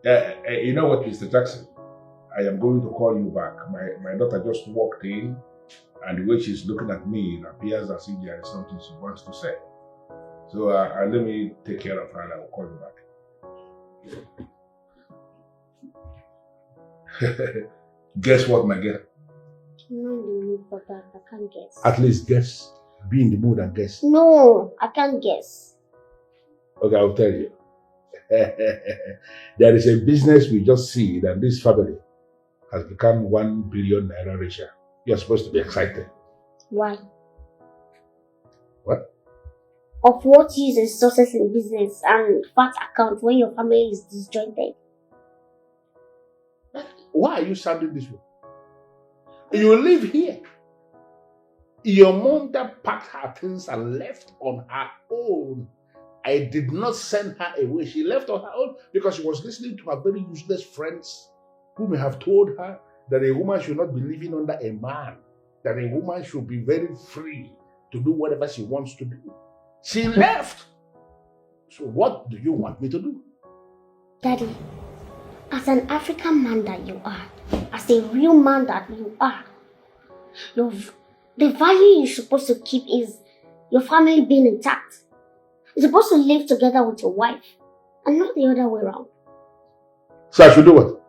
You know what, Mr. Jackson? I am going to call you back. My daughter just walked in, and the way she's looking at me, it appears as if there is something she wants to say. So let me take care of her and I will call you back. Guess what, my girl? No, in the mood for that. I can't guess. At least guess. Be in the mood and guess. No, I can't guess. Okay, I'll tell you. There is a business we just see that this family has become 1 billion naira richer. You're supposed to be excited. Why? What? Of what use is success in business and fat account when your family is disjointed? Why are you sounding this way? You live here. Your mother packed her things and left on her own. I did not send her away. She left on her own because she was listening to her very useless friends who may have told her that a woman should not be living under a man, that a woman should be very free to do whatever she wants to do. She left. So what do you want me to do? Daddy, as an African man that you are, as a real man that you are, the value you're supposed to keep is your family being intact. You're supposed to live together with your wife and not the other way around. So I should do what?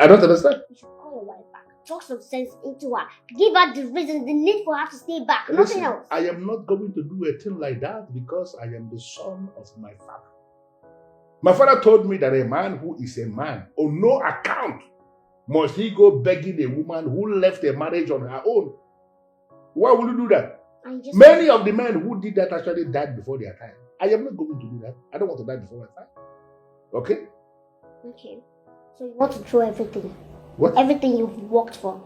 I don't understand. You should call your wife back, talk some sense into her, give her the reason, the need for her to stay back, nothing else. I am not going to do a thing like that because I am the son of my father. My father told me that a man who is a man, on no account, must he go begging a woman who left a marriage on her own. Why would you do that? Many of the men who did that actually died before their time. I am not going to do that. I don't want to die before my time. Okay? Okay. So you want to throw everything? What? Everything you've worked for.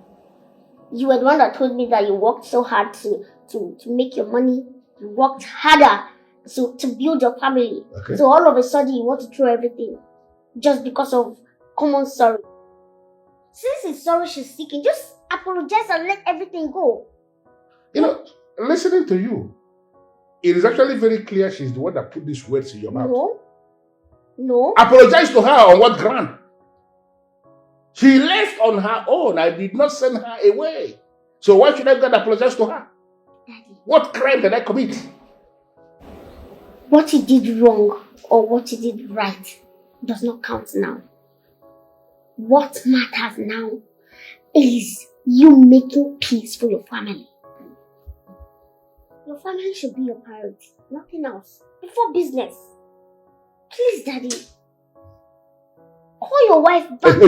You were the one that told me that you worked so hard to make your money. You worked harder to build your family. Okay. So all of a sudden you want to throw everything just because of common sorry. Since it's sorry she's seeking, just apologize and let everything go. You know, listening to you, it is actually very clear she's the one that put these words in your mouth. No. Apologize to her on what ground? She left on her own. I did not send her away. So why should I go and apologize to her? Daddy. What crime did I commit? What you did wrong or what you did right does not count now. What matters now is you making peace for your family. Your family should be your priority, nothing else. Before business. Please, Daddy. Call your wife back.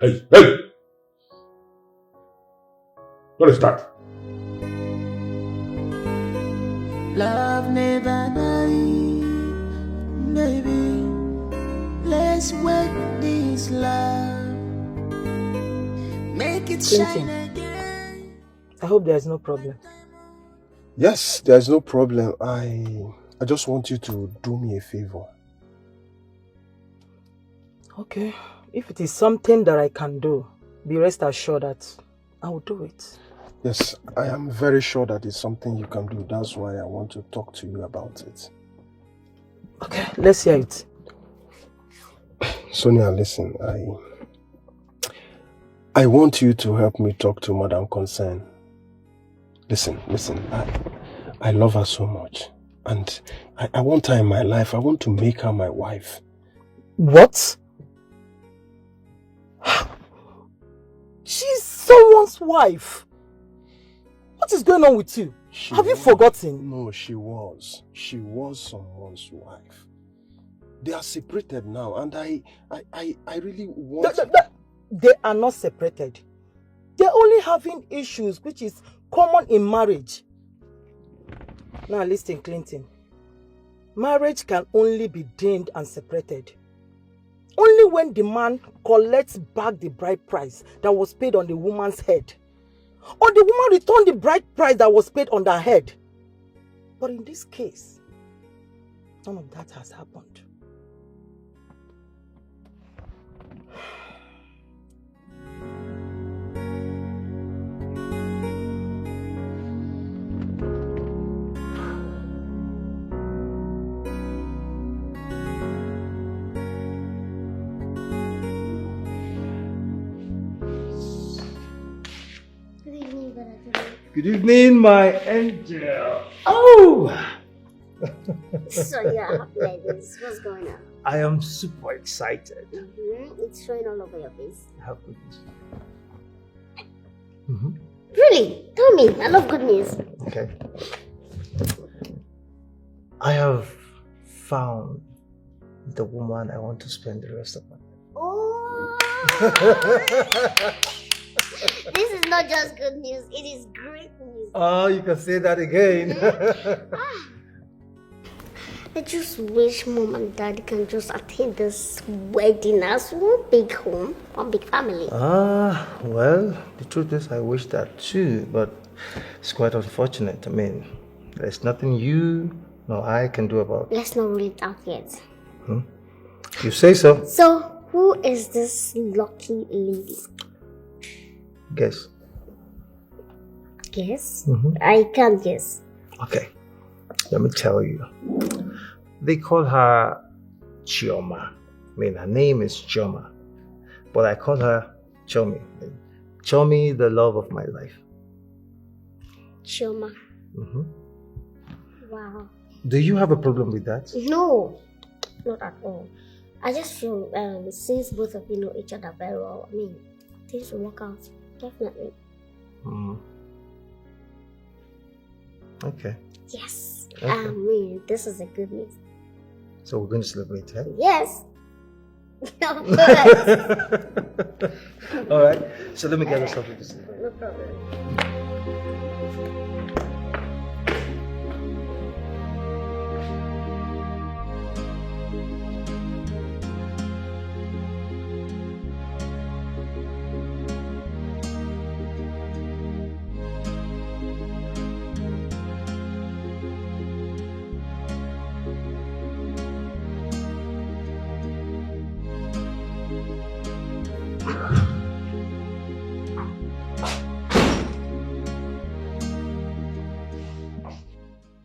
Hey. What is that? Love never died, baby. Let's work this love. Make it shine again. I hope there's no problem. Yes, there's no problem. I just want you to do me a favor. Okay. If it is something that I can do, be rest assured that I will do it. Yes, I am very sure that it's something you can do. That's why I want to talk to you about it. Okay, let's hear it. Sonia, listen, I want you to help me talk to Madam Concern. Listen, I love her so much. And I want her in my life. I want to make her my wife. What? She's someone's wife. What is going on with you? Have you forgotten? No, she was. She was someone's wife. They are separated now, and I really want... They are not separated. They're only having issues, which is common in marriage. Now listen, Clinton. Marriage can only be deemed and separated only when the man collects back the bride price that was paid on the woman's head, or the woman returned the bride price that was paid on their head. But in this case, none of that has happened. Good evening, my angel. Oh! So you're happy like this. What's going on? I am super excited. It's showing all over your face. I have good news. Really? Tell me. I love good news. Okay. I have found the woman I want to spend the rest of my life. Oh! This is not just good news, it is great news. Oh, you can say that again. I just wish mom and dad can just attend this wedding as one big home, one big family. Well, the truth is I wish that too, but it's quite unfortunate. I mean, there's nothing you nor I can do about it. Let's not rule it out yet. You say so. So, who is this lucky lady? Guess. Guess? I can't guess. Okay, let me tell you. They call her Chioma. I mean, her name is Chioma, but I call her Chomi. Chomi, the love of my life. Chioma. Wow. Do you have a problem with that? No, not at all. I just feel since both of you know each other very well, I mean, things will work out. Definitely. Okay. Yes. Okay. I mean, this is a good news. So we're going to celebrate, right? Yes. Of course. All right. So let me get us something to celebrate. No problem.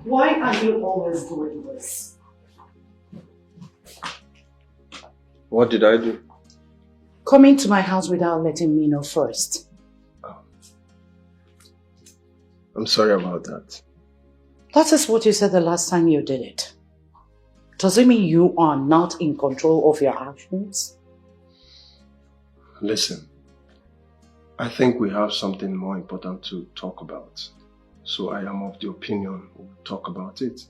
Why are you always doing this? What did I do? Coming to my house without letting me know first. I'm sorry about that. That is what you said the last time you did it. Does it mean you are not in control of your actions? Listen, I think we have something more important to talk about. So I am of the opinion we'll talk about it.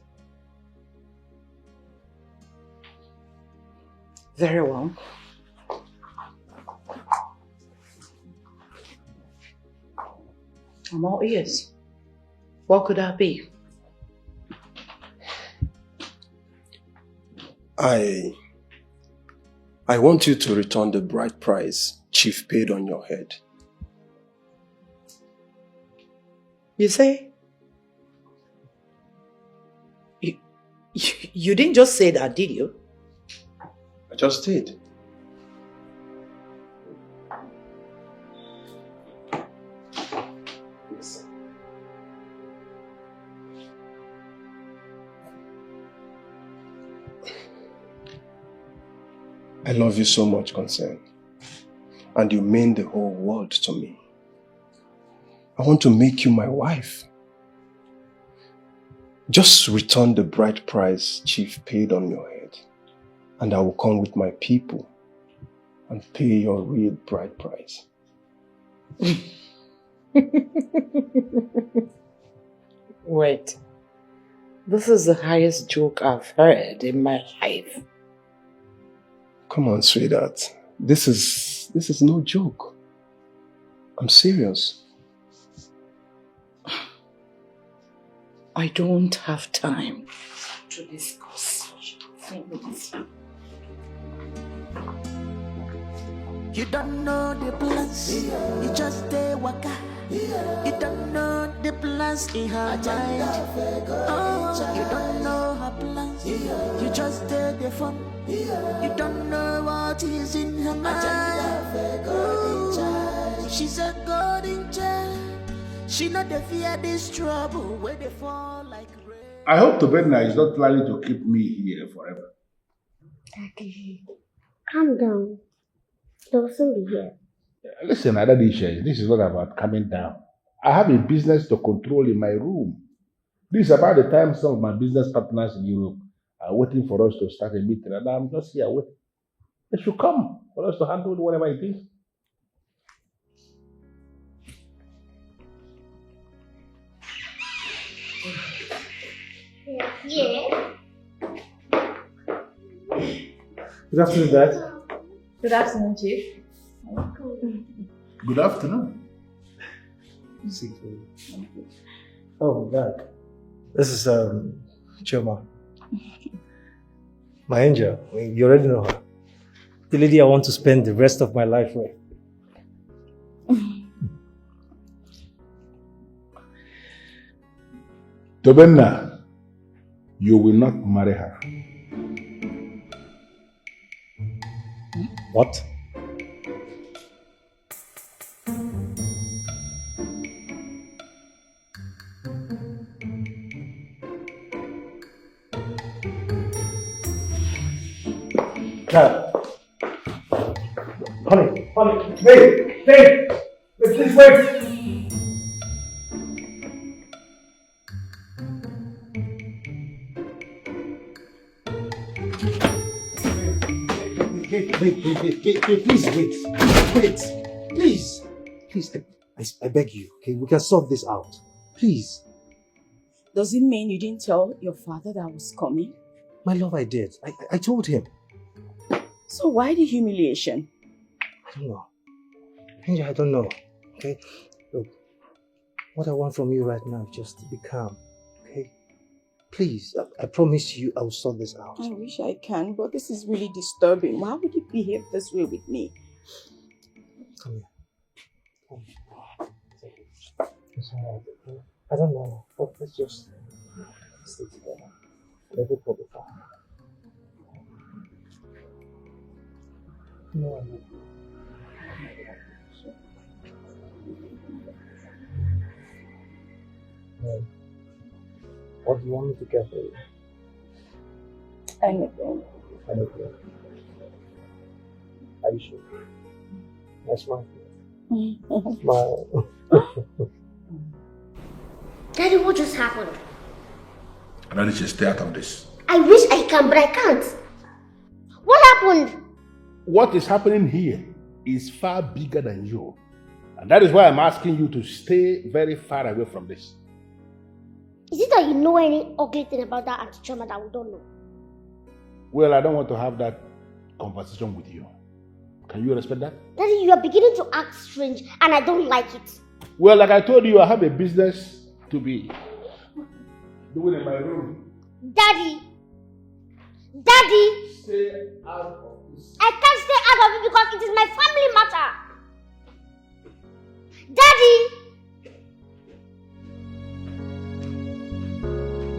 Very well. I'm all ears. What could that be? I want you to return the bride price Chief paid on your head. You say? You didn't just say that, did you? I just did. Yes. I love you so much, Concern. And you mean the whole world to me. I want to make you my wife. Just return the bride price Chief paid on your head, and I will come with my people and pay your real bride price. Wait. This is the highest joke I've heard in my life. Come on, sweetheart. This is no joke. I'm serious. I don't have time to discuss things. You don't know the plans, you just stay waka. You don't know the plans in her mind. Oh, you don't know her plans, you just stay the fun. You don't know what is in her mind. Ooh, she's a golden child. She not the fear this trouble where they fall like rain. I hope Tobena is not planning to keep me here forever. Daddy, calm down. They'll soon be here. Listen, Adadisha, this is not about coming down. I have a business to control in my room. This is about the time some of my business partners in Europe are waiting for us to start a meeting, and I'm just here waiting. They should come for us to handle whatever it is. Yeah. Good afternoon, Dad. Good afternoon, Chief. Good afternoon. Oh, Dad. This is Choma. My angel. You already know her. The lady I want to spend the rest of my life with. Tobena, you will not marry her. What? Dad. Honey, wait, please wait. Wait, please wait, please, I beg you, okay, we can sort this out, please. Does it mean you didn't tell your father that I was coming? My love, I did, I told him. So why the humiliation? I don't know. Angel, I don't know. Okay? Look, what I want from you right now is just to be calm. Okay? Please, I promise you I will sort this out. I wish I can, but this is really disturbing. Why would you behave this way with me? Come here. Come here. It's all right. I don't know, but let's just stay together. Let it go before. No, no. What do you want me to get for you? Anything. Anything. Are you sure? That's my smile. Daddy, what just happened? And I need to stay out of this. I wish I can, but I can't. What happened? What is happening here is far bigger than you. And that is why I'm asking you to stay very far away from this. Is it that you know any ugly thing about that Auntie Choma that we don't know? Well, I don't want to have that conversation with you. Can you respect that? Daddy, you are beginning to act strange and I don't like it. Well, like I told you, I have a business to be doing in my room. Daddy, Daddy! Stay out of this. I can't stay out of it because it is my family matter. Daddy!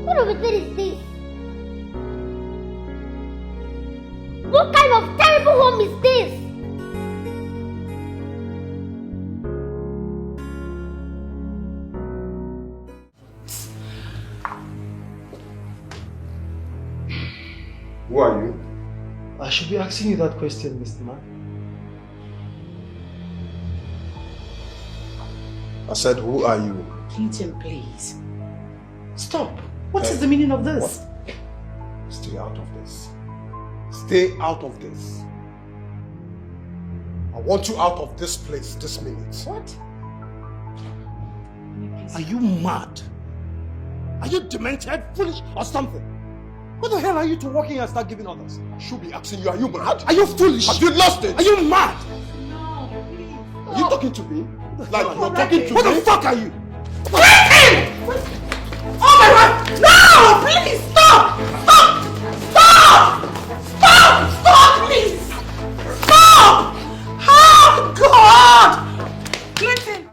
What of a thing is this? What kind of terrible home is this? Who are you? I should be asking you that question, Mr. Man. I said, who are you? Clinton, please. Stop. What is the meaning of this? What? Stay out of this. Stay out of this. I want you out of this place this minute. What? Are you mad? Are you demented, foolish, or something? What the hell are you two walking and start giving orders? I should be asking you, are you mad? Are you foolish? Have you lost it? Are you mad? No, please. Are you talking to me? Like you're talking to me? What the fuck are you? Oh my God! No! Please stop! Stop! Stop! Stop! Stop!